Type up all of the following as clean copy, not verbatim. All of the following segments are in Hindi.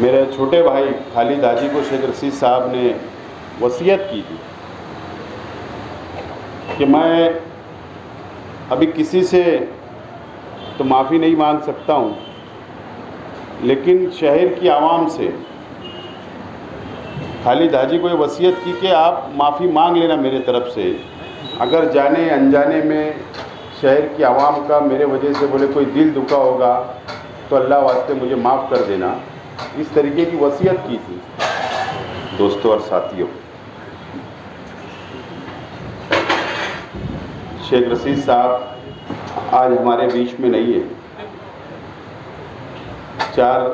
मेरे छोटे भाई खालिद हाजी को शेख रशीद साहब ने वसीयत की थी कि मैं अभी किसी से तो माफ़ी नहीं मांग सकता हूँ, लेकिन शहर की आवाम से खालिद हाजी को ये वसीयत की कि आप माफ़ी मांग लेना मेरे तरफ से। अगर जाने अनजाने में शहर की आवाम का मेरे वजह से बोले कोई दिल दुखा होगा तो अल्लाह वास्ते मुझे माफ़ कर देना। इस तरीके की वसीयत की थी। दोस्तों और साथियों, शेख रशीद साहब आज हमारे बीच में नहीं है। 4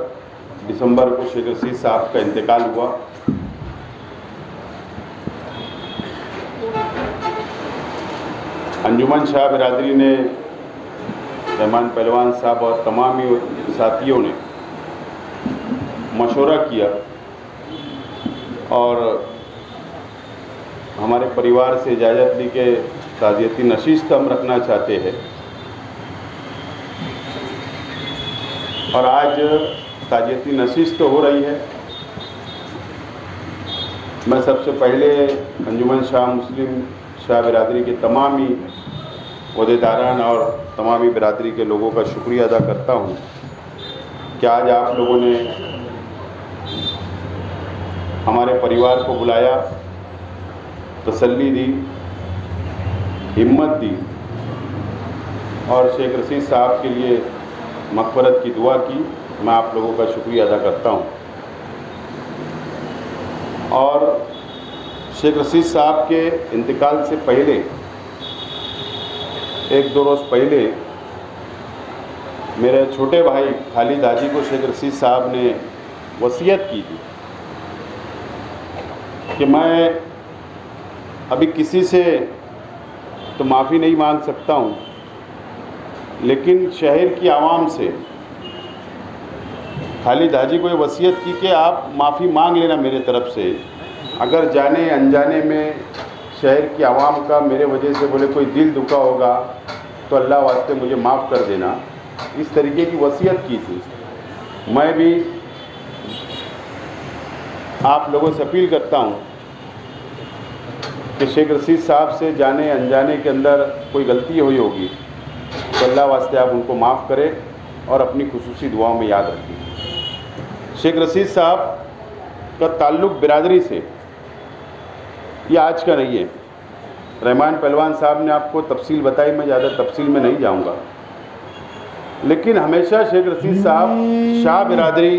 दिसंबर को शेख रशीद साहब का इंतकाल हुआ। अंजुमन शाह बिरादरी ने, रहमान पहलवान साहब और तमाम ही साथियों ने मशवरा किया और हमारे परिवार से इजाज़त ली कि ताज़ियती नशिस्त हम रखना चाहते हैं। और आज ताज़ियती नशिस्त हो रही है। मैं सबसे पहले अंजुमन शाह मुस्लिम शाह बिरादरी के तमाम ही ओहदेदारान और तमाम ही बिरादरी के लोगों का शुक्रिया अदा करता हूँ कि आज आप लोगों ने हमारे परिवार को बुलाया, तसल्ली दी, हिम्मत दी और शेख रशीद साहब के लिए मग़फ़िरत की दुआ की। मैं आप लोगों का शुक्रिया अदा करता हूँ। और शेख रशीद साहब के इंतकाल से पहले 1-2 रोज़ पहले मेरे छोटे भाई खालिद हाजी को शेख रशीद साहब ने वसीयत की थी कि मैं अभी किसी से तो माफ़ी नहीं मांग सकता हूँ, लेकिन शहर की आवाम से खालिद हाजी को ये वसीयत की कि आप माफ़ी मांग लेना मेरे तरफ से। अगर जाने अनजाने में शहर की आवाम का मेरे वजह से बोले कोई दिल दुखा होगा तो अल्लाह वास्ते मुझे माफ़ कर देना। इस तरीके की वसीयत की थी। मैं भी आप लोगों से अपील करता हूँ कि शेख रशीद साहब से जाने अनजाने के अंदर कोई गलती हुई होगी तो अल्लाह वास्ते आप उनको माफ़ करें और अपनी खुसूसी दुआओं में याद रखें। शेख रशीद साहब का ताल्लुक़ बिरादरी से ये आज का नहीं है। रहमान पहलवान साहब ने आपको तफसील बताई, मैं ज़्यादा तफसील में नहीं जाऊंगा, लेकिन हमेशा शेख रशीद साहब शाह बिरादरी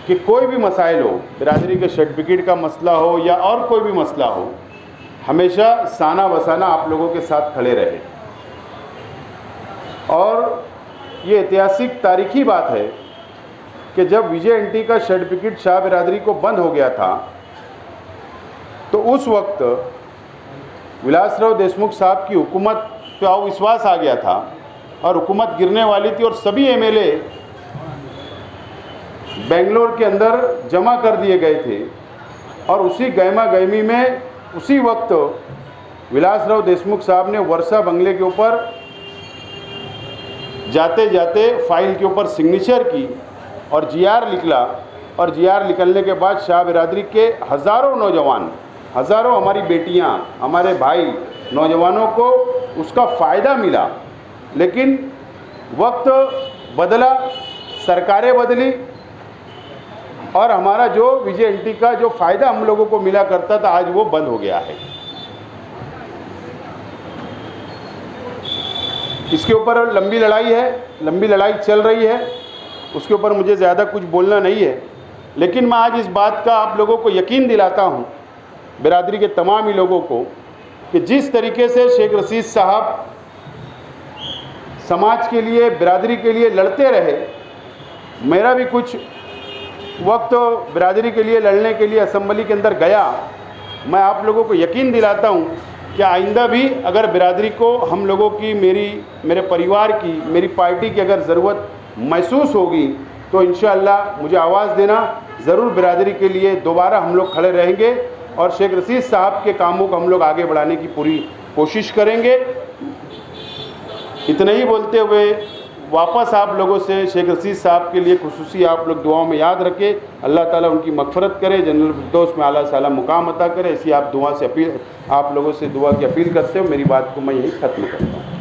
कि कोई भी मसाइल हो, बिरादरी के सर्टिफिकेट का मसला हो या और कोई भी मसला हो, हमेशा साना बसाना आप लोगों के साथ खड़े रहे। और ये ऐतिहासिक तारीखी बात है कि जब विजय एंटी का सर्टिफिकेट शाह बिरादरी को बंद हो गया था तो उस वक्त विलासराव देशमुख साहब की हुकूमत पे अविश्वास आ गया था और हुकूमत गिरने वाली थी और सभी एमएलए बेंगलोर के अंदर जमा कर दिए गए थे। और उसी गहमा गहमी में उसी वक्त विलासराव देशमुख साहब ने वर्षा बंगले के ऊपर जाते जाते फाइल के ऊपर सिग्नेचर की और जीआर निकला। और जीआर निकलने के बाद शाह बिरादरी के हज़ारों नौजवान, हज़ारों हमारी बेटियां, हमारे भाई नौजवानों को उसका फ़ायदा मिला। लेकिन वक्त बदला, सरकारें बदली और हमारा जो विजय एंटी का जो फ़ायदा हम लोगों को मिला करता था आज वो बंद हो गया है। इसके ऊपर लंबी लड़ाई है, लंबी लड़ाई चल रही है, उसके ऊपर मुझे ज़्यादा कुछ बोलना नहीं है। लेकिन मैं आज इस बात का आप लोगों को यकीन दिलाता हूँ, बिरादरी के तमाम ही लोगों को, कि जिस तरीके से शेख रशीद साहब समाज के लिए, बिरादरी के लिए लड़ते रहे, मेरा भी कुछ वक्त बिरादरी के लिए लड़ने के लिए असम्बली के अंदर गया। मैं आप लोगों को यकीन दिलाता हूँ कि आइंदा भी अगर बिरादरी को हम लोगों की, मेरे परिवार की, मेरी पार्टी की अगर ज़रूरत महसूस होगी तो इंशाअल्लाह मुझे आवाज़ देना। ज़रूर बिरादरी के लिए दोबारा हम लोग खड़े रहेंगे और शेख रशीद साहब के कामों को हम लोग आगे बढ़ाने की पूरी कोशिश करेंगे। इतना ही बोलते हुए वापस आप लोगों से शेख रशीद साहब के लिए खुसूसी आप लोग दुआओं में याद रखें, अल्लाह ताला उनकी मग़फ़िरत करे, जन्नतुल फिरदौस में आला साला मुकाम अता करे। ऐसी आप दुआ से अपील, आप लोगों से दुआ की अपील करते हो। मेरी बात को मैं यही ख़त्म करता हूँ।